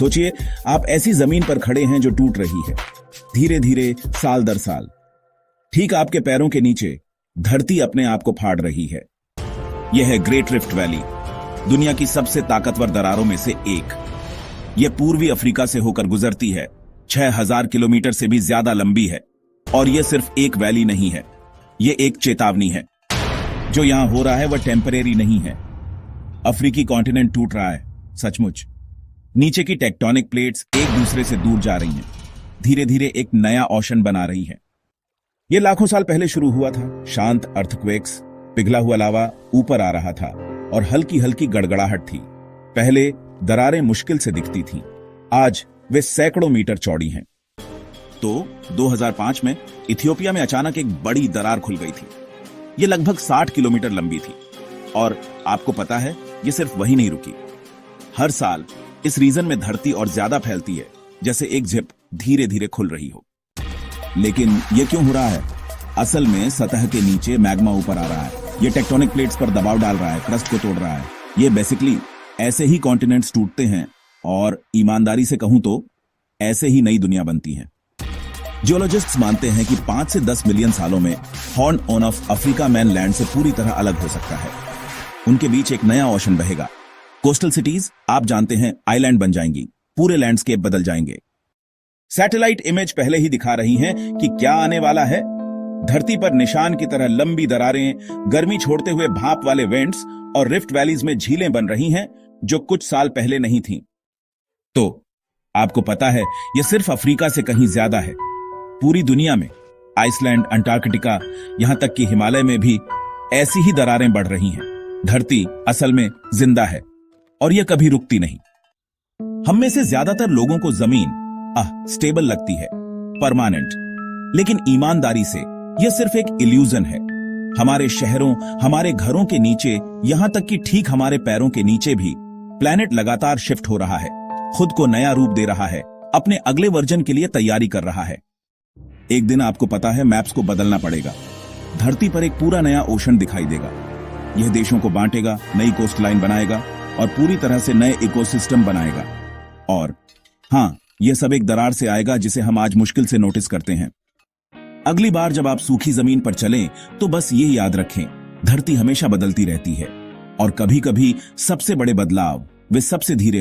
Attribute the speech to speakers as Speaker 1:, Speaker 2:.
Speaker 1: सोचिए, आप ऐसी जमीन पर खड़े हैं जो टूट रही है, धीरे धीरे, साल दर साल। ठीक आपके पैरों के नीचे धरती अपने आप को फाड़ रही है। यह है ग्रेट रिफ्ट वैली, दुनिया की सबसे ताकतवर दरारों में से एक। यह पूर्वी अफ्रीका से होकर गुजरती है, 6000 किलोमीटर से भी ज्यादा लंबी है। और यह सिर्फ एक वैली नहीं है, यह एक चेतावनी है। जो यहां हो रहा है वह टेम्परेरी नहीं है। अफ्रीकी कॉन्टिनेंट टूट रहा है, सचमुच। नीचे की टेक्टोनिक प्लेट्स एक दूसरे से दूर जा रही हैं, धीरे धीरे एक नया ओशन बना रही हैं। यह लाखों साल पहले शुरू हुआ था, शांत अर्थक्वेक्स, पिघला हुआ लावा ऊपर आ रहा था और हल्की हल्की गड़गड़ाहट थी। पहले दरारें मुश्किल से दिखती थीं, आज वे सैकड़ों मीटर चौड़ी हैं। तो 2005 में इथियोपिया में अचानक एक बड़ी दरार खुल गई थी। यह लगभग 60 किलोमीटर लंबी थी। और आपको पता है, यह सिर्फ वहीं नहीं रुकी। हर साल इस रीजन में धरती और ज्यादा फैलती है, जैसे एक जिप धीरे धीरे खुल रही हो। लेकिन यह क्यों हो रहा है? असल में सतह के नीचे मैग्मा ऊपर आ रहा है। यह टेक्टोनिक प्लेट्स पर दबाव डाल रहा है, क्रस्ट को तोड़ रहा है। यह बेसिकली ऐसे ही कॉन्टिनेंट्स टूटते हैं और ईमानदारी से कहूं तो ऐसे ही नई दुनिया बनती है। जियोलॉजिस्ट्स मानते हैं कि 5 से 10 मिलियन सालों में horn on off Africa mainland से पूरी तरह अलग हो सकता है। उनके बीच एक नया ओशन बहेगा। कोस्टल सिटीज, आप जानते हैं, आइलैंड बन जाएंगी, पूरे लैंडस्केप बदल जाएंगे। सैटेलाइट इमेज पहले ही दिखा रही हैं कि क्या आने वाला है। धरती पर निशान की तरह लंबी दरारें, गर्मी छोड़ते हुए भाप वाले वेंट्स और रिफ्ट वैलीज में झीलें बन रही हैं जो कुछ साल पहले नहीं थीं। तो आपको पता है, यह सिर्फ अफ्रीका से कहीं ज्यादा है। पूरी दुनिया में, आइसलैंड, अंटार्कटिका, यहां तक कि हिमालय में भी ऐसी ही दरारें बढ़ रही हैं। धरती असल में जिंदा है और यह कभी रुकती नहीं। हम में से ज्यादातर लोगों को जमीन स्टेबल लगती है, परमानेंट। लेकिन ईमानदारी से यह सिर्फ एक इल्यूजन है। हमारे शहरों, हमारे घरों के नीचे, यहां तक कि ठीक हमारे पैरों के नीचे भी प्लैनेट लगातार शिफ्ट हो रहा है, खुद को नया रूप दे रहा है, अपने अगले वर्जन के लिए तैयारी कर रहा है। एक दिन आपको पता है, मैप्स को बदलना पड़ेगा। धरती पर एक पूरा नया ओशन दिखाई देगा। यह देशों को बांटेगा, नई कोस्ट लाइन बनाएगा और पूरी तरह से नए इकोसिस्टम बनाएगा। और हां, यह सब एक दरार से आएगा जिसे हम आज मुश्किल से नोटिस करते हैं। अगली बार जब आप सूखी जमीन पर चलें तो बस ये याद रखें, धरती हमेशा बदलती रहती है और कभी कभी सबसे बड़े बदलाव वे सबसे धीरे